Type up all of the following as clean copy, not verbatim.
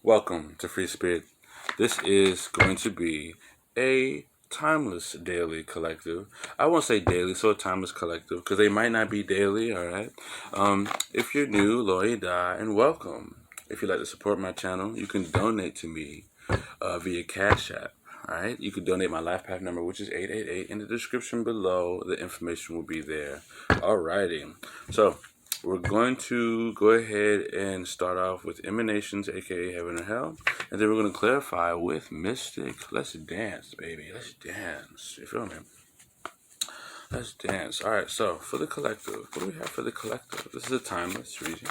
Welcome to Free Spirit. This is going to be a timeless daily collective. I won't say daily, so a timeless collective, because they might not be daily, alright? If you're new, Lori Da, and welcome. If you'd like to support my channel, you can donate to me via Cash App. Alright, you can donate my LifePath number, which is 888. In the description below, the information will be there. Alrighty. So, we're going to go ahead and start off with emanations, aka heaven and hell, and then we're going to clarify with mystic. Let's dance, baby. Let's dance. You feel me? Let's dance. All right. So for the collective, what do we have for the collective? This is a timeless reading.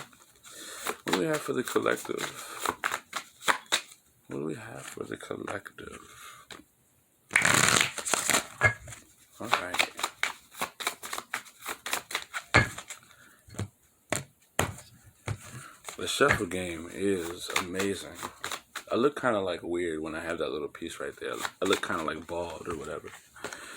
What do we have for the collective? What do we have for the collective? All right. The shuffle game is amazing. I look kind of like weird when I have that little piece right there. I look kind of like bald or whatever.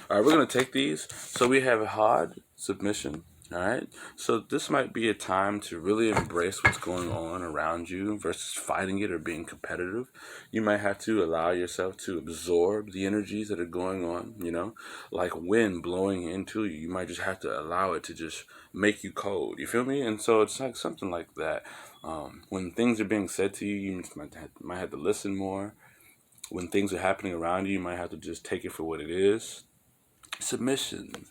All right, we're going to take these. So we have hard submission. All right. So this might be a time to really embrace what's going on around you versus fighting it or being competitive. You might have to allow yourself to absorb the energies that are going on, like wind blowing into you. You might just have to allow it to just make you cold. You feel me? And so it's like something like that. When things are being said to you, you might have to listen more. When things are happening around you, you might have to just take it for what it is. Submission.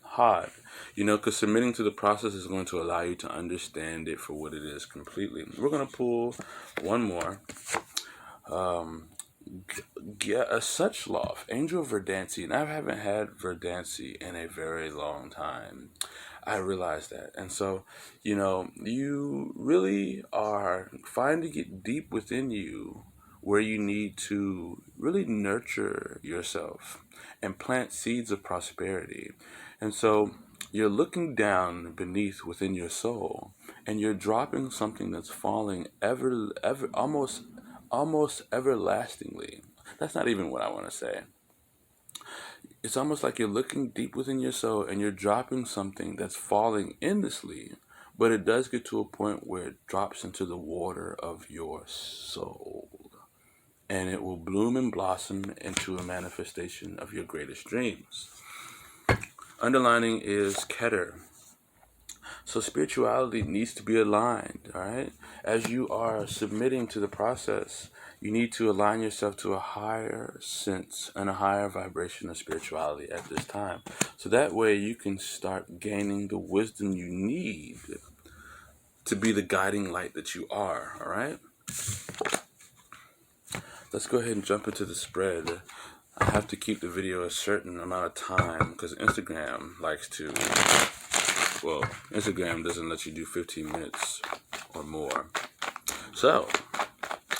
Hard. Because submitting to the process is going to allow you to understand it for what it is completely. We're going to pull one more. A such love, Angel Verdancy. And I haven't had Verdancy in a very long time. I realize that. And so, you really are finding it deep within you where you need to really nurture yourself and plant seeds of prosperity. And so you're looking down beneath within your soul and you're dropping something that's falling almost everlastingly. That's not even what I want to say. It's almost like you're looking deep within your soul and you're dropping something that's falling endlessly, but it does get to a point where it drops into the water of your soul. And it will bloom and blossom into a manifestation of your greatest dreams. Underlining is Keter. So spirituality needs to be aligned, all right? As you are submitting to the process, you need to align yourself to a higher sense and a higher vibration of spirituality at this time. So that way you can start gaining the wisdom you need to be the guiding light that you are, all right? Let's go ahead and jump into the spread. I have to keep the video a certain amount of time because Instagram likes to, Instagram doesn't let you do 15 minutes or more. So,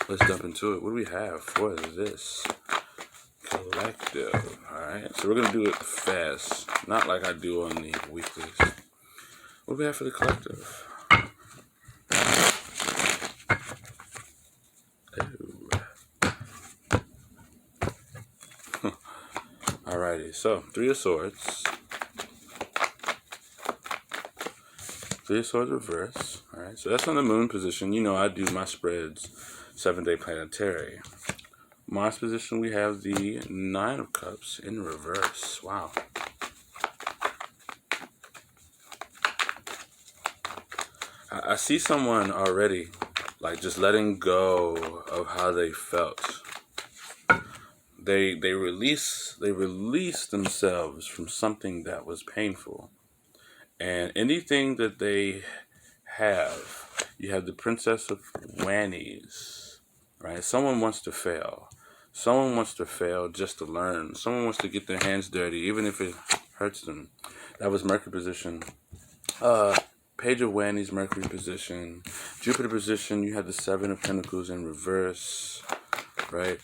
let's jump into it. What do we have for this collective? Alright, so we're going to do it fast, not like I do on the weeklies. What do we have for the collective? Alrighty, so Three of Swords. Three of Swords reverse. Alright, so that's on the moon position. I do my spreads 7-day planetary. Mars position, we have the Nine of Cups in reverse. Wow. I see someone already, like, just letting go of how they felt. They release themselves from something that was painful. And anything that they have, you have the Princess of Wannies, right? Someone wants to fail. Someone wants to fail just to learn. Someone wants to get their hands dirty, even if it hurts them. That was Mercury position. Page of Wannies, Mercury position. Jupiter position, you have the Seven of Pentacles in reverse, right?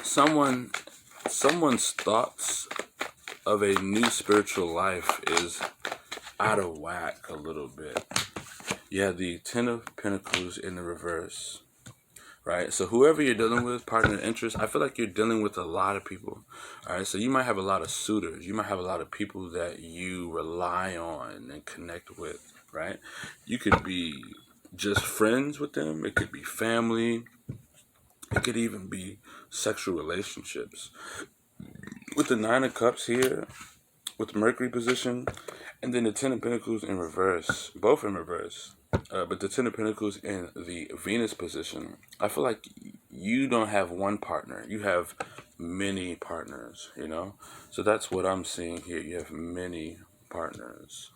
Someone's thoughts of a new spiritual life is out of whack a little bit. You have the Ten of Pentacles in the reverse, right? So whoever you're dealing with, partner in interest, I feel like you're dealing with a lot of people, all right? So you might have a lot of suitors. You might have a lot of people that you rely on and connect with, right? You could be just friends with them. It could be family. It could even be sexual relationships. With the Nine of Cups here, with Mercury position, and then the Ten of Pentacles in reverse, both in reverse. But the Ten of Pentacles in the Venus position, I feel like you don't have one partner. You have many partners, you know? So that's what I'm seeing here. You have many partners.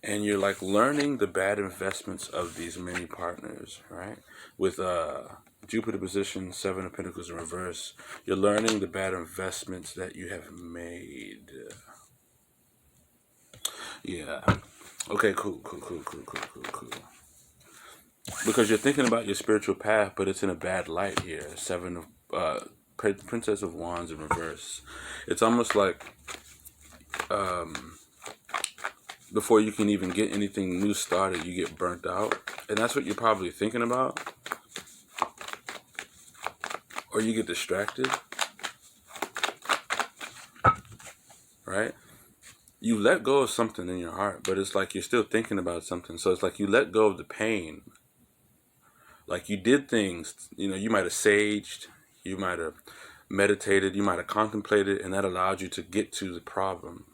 And you're like learning the bad investments of these many partners, right? With Jupiter position, Seven of Pentacles in reverse, you're learning the bad investments that you have made. Yeah. Okay, cool. Because you're thinking about your spiritual path, but it's in a bad light here. Seven of Princess of Wands in reverse. It's almost like before you can even get anything new started, you get burnt out. And that's what you're probably thinking about. Or you get distracted. Right? You let go of something in your heart, but it's like you're still thinking about something. So it's like you let go of the pain. Like you did things, you know, you might have saged, you might have meditated, you might have contemplated, and that allowed you to get to the problem.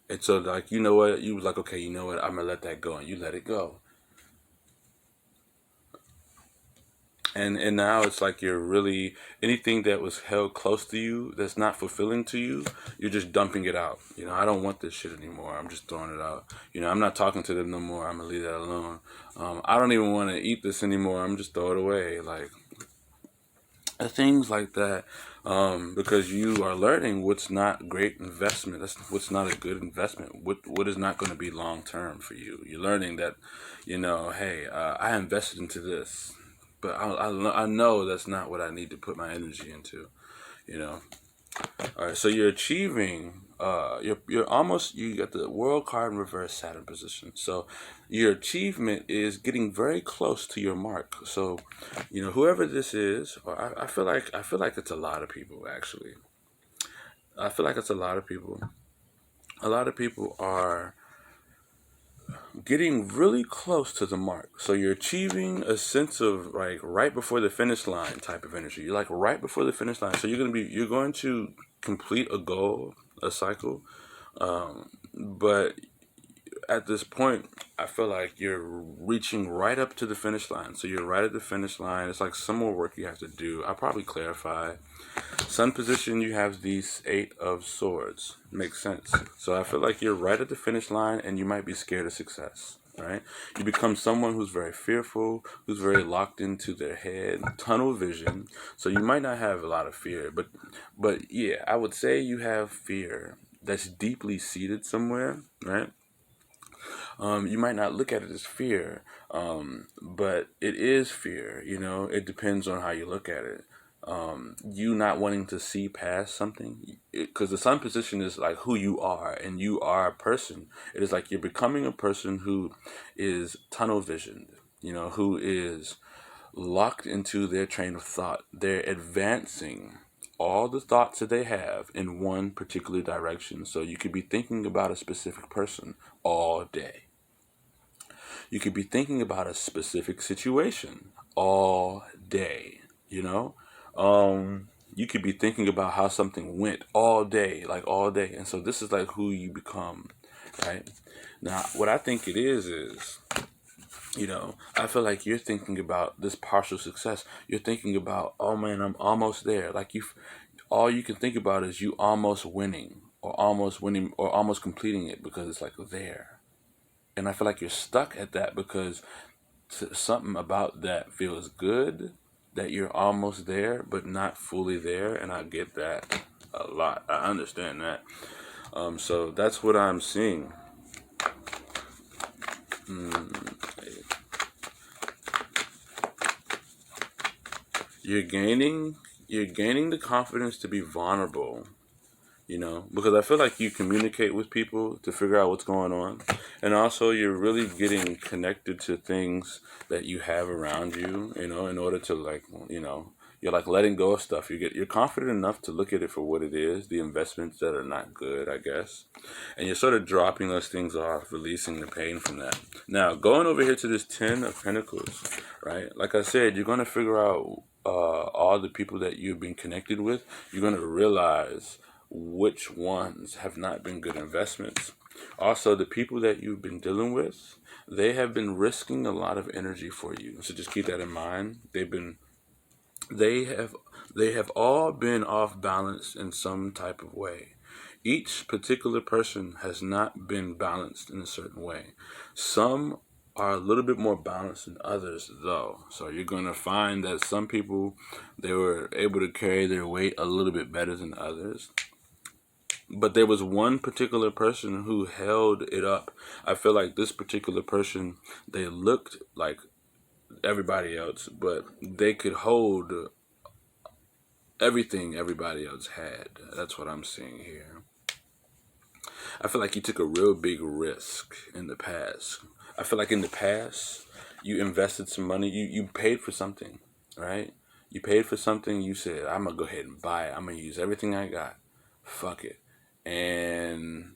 And so, like, you know what? You was like, okay, you know what? I'm going to let that go. And you let it go. And now it's like you're really, anything that was held close to you that's not fulfilling to you, you're just dumping it out. You know, I don't want this shit anymore. I'm just throwing it out. You know, I'm not talking to them no more. I'm going to leave that alone. I don't even want to eat this anymore. I'm just throw it away. Like, things like that. Because you are learning what's not great investment. That's what's not a good investment. What is not going to be long term for you. You're learning that, you know, hey, I invested into this, but I know that's not what I need to put my energy into. You know. All right, so you're achieving. You're almost. You got the World card in reverse, Saturn position. So your achievement is getting very close to your mark. So, you know, whoever this is, or I feel like it's a lot of people actually. I feel like it's a lot of people. A lot of people are getting really close to the mark. So you're achieving a sense of like right before the finish line type of energy. You're like right before the finish line. So you're going to complete a goal, a cycle. But at this point, I feel like you're reaching right up to the finish line. So you're right at the finish line. It's like some more work you have to do. I'll probably clarify. Sun position, you have these Eight of Swords. Makes sense. So I feel like you're right at the finish line and you might be scared of success. Right? You become someone who's very fearful, who's very locked into their head, tunnel vision. So you might not have a lot of fear, but yeah, I would say you have fear that's deeply seated somewhere, right? You might not look at it as fear, but it is fear. You know, it depends on how you look at it. You not wanting to see past something, because the sun position is like who you are, and you are a person. It is like you're becoming a person who is tunnel visioned, you know, who is locked into their train of thought. They're advancing all the thoughts that they have in one particular direction. So you could be thinking about a specific person all day. You could be thinking about a specific situation all day, you know? You could be thinking about how something went all day, like all day. And so this is like who you become, right? Now, what I think it is, you know, I feel like you're thinking about this partial success. You're thinking about, oh man, I'm almost there. Like all you can think about is you almost winning or almost completing it because it's like there. And I feel like you're stuck at that because something about that feels good, that you're almost there, but not fully there. And I get that a lot. I understand that. So that's what I'm seeing. You're gaining the confidence to be vulnerable. You know, because I feel like you communicate with people to figure out what's going on. And also you're really getting connected to things that you have around you, you know, in order to like, you know, You're like letting go of stuff. You're confident enough to look at it for what it is, the investments that are not good, I guess. And you're sort of dropping those things off, releasing the pain from that. Now, going over here to this 10 of Pentacles, right? Like I said, you're going to figure out all the people that you've been connected with. You're going to realize which ones have not been good investments. Also, the people that you've been dealing with, they have been risking a lot of energy for you. So just keep that in mind. They have all been off balance in some type of way. Each particular person has not been balanced in a certain way. Some are a little bit more balanced than others, though. So you're going to find that some people, they were able to carry their weight a little bit better than others. But there was one particular person who held it up. I feel like this particular person, they looked like everybody else, but they could hold everything everybody else had. That's what I'm seeing here. I feel like you took a real big risk in the past. I feel like in the past, you invested some money. You paid for something, right? You paid for something. You said, I'm going to go ahead and buy it. I'm going to use everything I got. Fuck it. And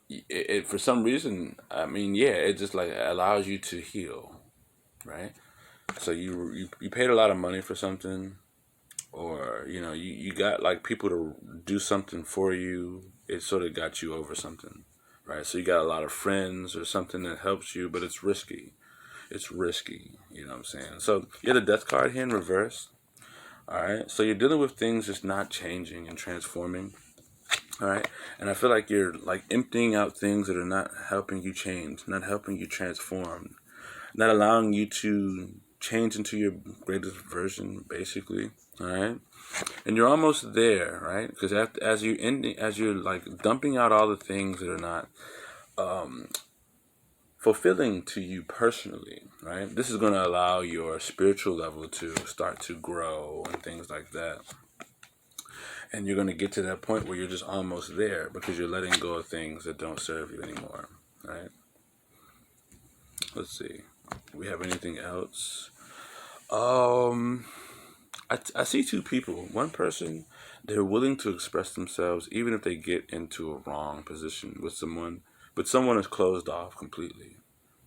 it for some reason, I mean, yeah, it just like allows you to heal, right? So you paid a lot of money for something, or you got like people to do something for you. It sort of got you over something, right? So you got a lot of friends or something that helps you, but it's risky. It's risky, you know what I'm saying? So you have the Death card here in reverse. All right, so you're dealing with things just not changing and transforming. All right, and I feel like you're like emptying out things that are not helping you change, not helping you transform, not allowing you to change into your greatest version, basically. All right, and you're almost there, right? Because as you're like dumping out all the things that are not fulfilling to you personally, right? This is going to allow your spiritual level to start to grow and things like that. And you're going to get to that point where you're just almost there because you're letting go of things that don't serve you anymore, right? Let's see. Do we have anything else? I see two people. One person, they're willing to express themselves even if they get into a wrong position with someone, but someone is closed off completely.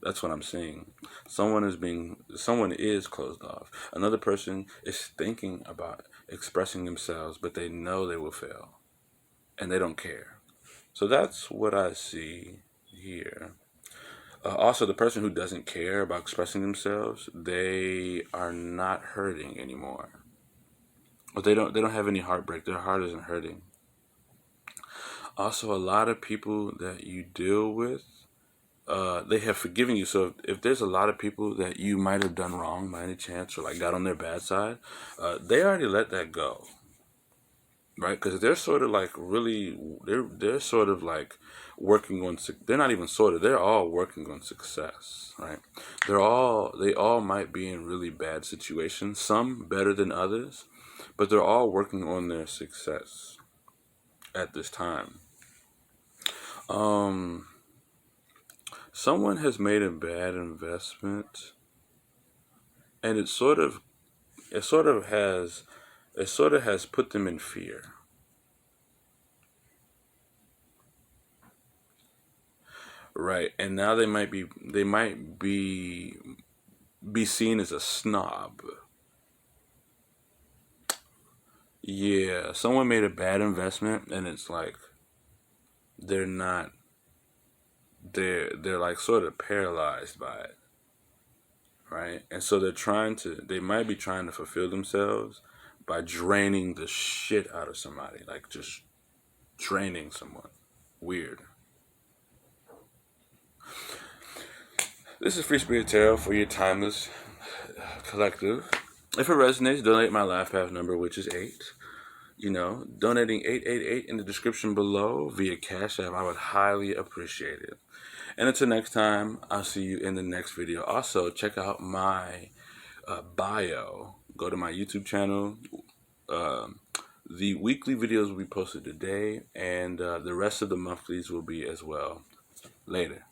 That's what I'm seeing. Someone is closed off. Another person is thinking about expressing themselves, but they know they will fail, and they don't care. So that's what I see here. Also, the person who doesn't care about expressing themselves, they are not hurting anymore. But they don't have any heartbreak. Their heart isn't hurting. Also, a lot of people that you deal with, they have forgiven you. So if there's a lot of people that you might have done wrong by any chance, or like got on their bad side, they already let that go, right? Because they're sort of like really, they're sort of like working on. They're not even sort of. They're all working on success, right? They all might be in really bad situations. Some better than others, but they're all working on their success at this time. Someone has made a bad investment, and it sort of has put them in fear. Right. And now they might be seen as a snob. Yeah, someone made a bad investment, and it's like they're not they're like sort of paralyzed by it, right? And so they might be trying to fulfill themselves by draining the shit out of somebody, like just draining someone. Weird. This is Free Spirit Tarot for your timeless collective. If it resonates, donate my Laugh Path number, which is 8. Donating 888 in the description below via Cash App, I would highly appreciate it. And until next time, I'll see you in the next video. Also, check out my bio. Go to my YouTube channel. The weekly videos will be posted today, and the rest of the monthlies will be as well. Later.